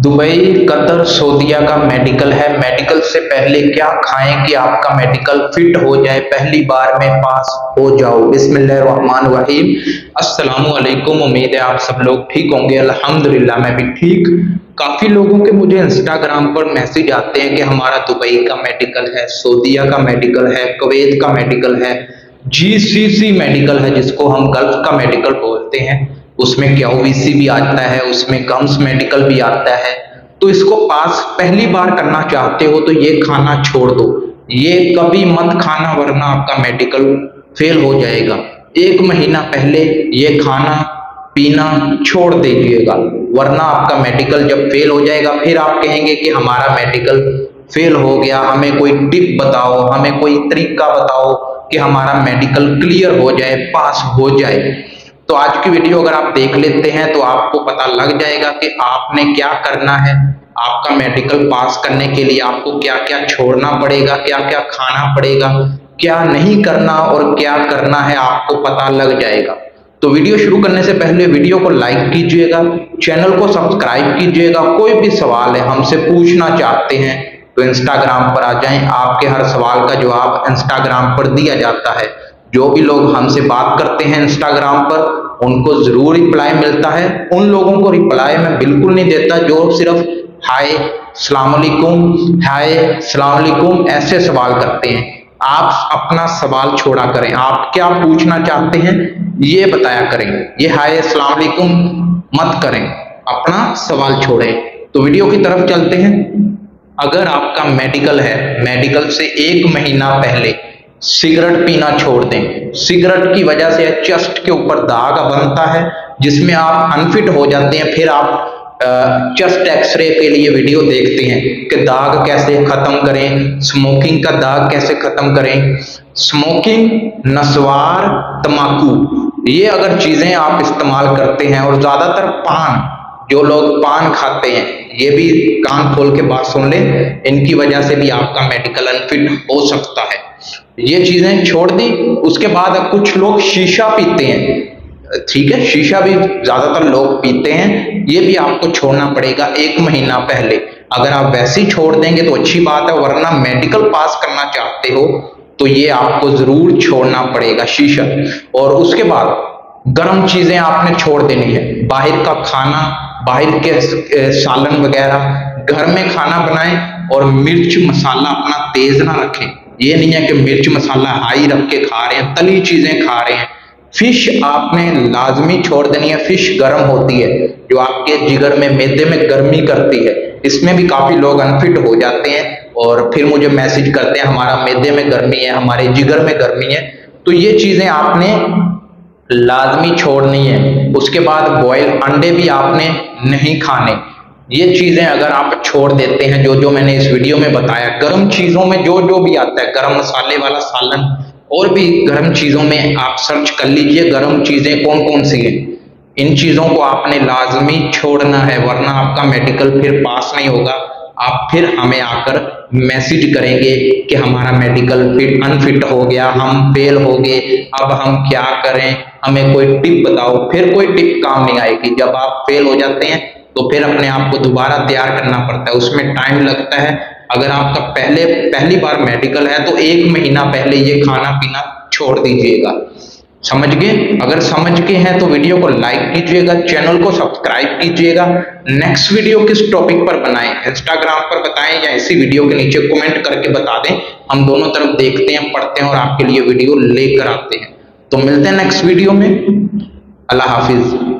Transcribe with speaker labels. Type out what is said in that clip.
Speaker 1: Dubai, Qatar, सऊदीया का medical है। Medical से पहले क्या खाएं कि आपका मेडिकल फिट हो जाए, पहली बार में पास हो जाओ। बिस्मिल्लाहिर्रहमानिर्रहीम। अस्सलामु अलैकुम। उम्मीद है आप सब लोग ठीक होंगे। अल्हम्दुलिल्लाह मैं भी ठीक। काफी लोगों के मुझे इंस्टाग्राम पर मैसेज आते हैं कि हमारा दुबई का मेडिकल है, सऊदीया का मेडिकल है, कुवैत का मेडिकल है, जीसीसी मेडिकल है जिसको हम गल्फ का मेडिकल बोलते हैं, उसमें क्यूवीसी भी आता है, उसमें गम्स मेडिकल भी आता है। तो इसको पास पहली बार करना चाहते हो तो ये खाना छोड़ दो, ये कभी मत खाना वरना आपका मेडिकल फेल हो जाएगा। 1 महीना पहले ये खाना पीना छोड़ दीजिएगा, वरना आपका मेडिकल जब फेल हो जाएगा फिर आप कहेंगे कि हमारा मेडिकल फेल हो गया, हमें कोई टिप बताओ, हमें कोई तरीका बताओ कि हमारा मेडिकल क्लियर हो जाए, पास हो जाए। तो आज की वीडियो अगर आप देख लेते हैं तो आपको पता लग जाएगा कि आपने क्या करना है। आपका मेडिकल पास करने के लिए आपको क्या क्या छोड़ना पड़ेगा, क्या क्या खाना पड़ेगा, क्या नहीं करना और क्या करना है, आपको पता लग जाएगा। तो वीडियो शुरू करने से पहले वीडियो को लाइक कीजिएगा, चैनल को सब्सक्राइब कीजिएगा। कोई भी सवाल है हमसे पूछना चाहते हैं तो इंस्टाग्राम पर आ जाएं, आपके हर सवाल का जवाब इंस्टाग्राम पर दिया जाता है। जो भी लोग हमसे बात करते हैं इंस्टाग्राम पर उनको जरूर रिप्लाई मिलता है। उन लोगों को रिप्लाई मैं बिल्कुल नहीं देता जो सिर्फ हाय अस्सलाम वालेकुम, हाय अस्सलाम वालेकुम ऐसे सवाल करते हैं। आप अपना सवाल छोड़ा करें, आप क्या पूछना चाहते हैं ये बताया करें। ये हाय अस्सलाम वालेकुम मत करें, अपना सवाल छोड़ें। तो वीडियो की तरफ चलते हैं। अगर आपका मेडिकल है, मेडिकल से 1 महीना पहले सिगरेट पीना छोड़ दें। सिगरेट की वजह से चेस्ट के ऊपर दाग बनता है जिसमें आप अनफिट हो जाते हैं। फिर आप चेस्ट एक्सरे के लिए वीडियो देखते हैं कि दाग कैसे खत्म करें, स्मोकिंग का दाग कैसे खत्म करें। स्मोकिंग, नस्वार, तंबाकू, ये अगर चीजें आप इस्तेमाल करते हैं और ज्यादातर पान, जो लोग पान खाते हैं ये भी कान खोल के बात सुन लें, इनकी वजह से भी आपका मेडिकल अनफिट हो सकता है। ये चीजें छोड़ दी। उसके बाद कुछ लोग शीशा पीते हैं, ठीक है, शीशा भी ज्यादातर लोग पीते हैं, ये भी आपको छोड़ना पड़ेगा 1 महीना पहले। अगर आप वैसे ही छोड़ देंगे तो अच्छी बात है, वरना मेडिकल पास करना चाहते हो तो ये आपको जरूर छोड़ना पड़ेगा शीशा। और उसके बाद गर्म चीजें आपने छोड़ देनी है। बाहर का खाना, बाहर के सालन वगैरह घर में खाना बनाएं और मिर्च मसाला अपना तेज ना रखें। ये नहीं है कि मिर्च मसाला हाई रख के खा रहे हैं, तली चीजें खा रहे हैं। फिश आपने लाजमी छोड़ देनी है। फिश गर्म होती है जो आपके जिगर में, मैदे में गर्मी करती है। इसमें भी काफी लोग अनफिट हो जाते हैं और फिर मुझे मैसेज करते हैं हमारा मैदे में गर्मी है, हमारे जिगर में गर्मी है। तो ये चीजें आपने लाजमी छोड़नी है। उसके बाद बॉयल अंडे भी आपने नहीं खाने। ये चीजें अगर आप छोड़ देते हैं, जो जो मैंने इस वीडियो में बताया, गर्म चीजों में जो जो भी आता है, गर्म मसाले वाला सालन और भी गर्म चीजों में आप सर्च कर लीजिए गर्म चीजें कौन कौन सी हैं। इन चीजों को आपने लाजमी छोड़ना है, वरना आपका मेडिकल फिर पास नहीं होगा। आप फिर हमें आकर मैसेज करेंगे कि हमारा मेडिकल फिट अनफिट हो गया, हम फेल हो गए, अब हम क्या करें, हमें कोई टिप बताओ। फिर कोई टिप काम नहीं आएगी। जब आप फेल हो जाते हैं तो फिर अपने आप को दोबारा तैयार करना पड़ता है, उसमें टाइम लगता है। अगर आपका पहली बार मेडिकल है तो 1 महीना पहले ये खाना पीना छोड़ दीजिएगा। समझ गए? अगर समझ के हैं तो वीडियो को लाइक कीजिएगा, चैनल को सब्सक्राइब कीजिएगा। नेक्स्ट वीडियो किस टॉपिक पर बनाएं, इंस्टाग्राम पर बताएं या इसी वीडियो के नीचे कमेंट करके बता दें। हम दोनों तरफ देखते हैं, पढ़ते हैं और आपके लिए वीडियो लेकर आते हैं। तो मिलते हैं नेक्स्ट वीडियो में। अल्लाह हाफिज।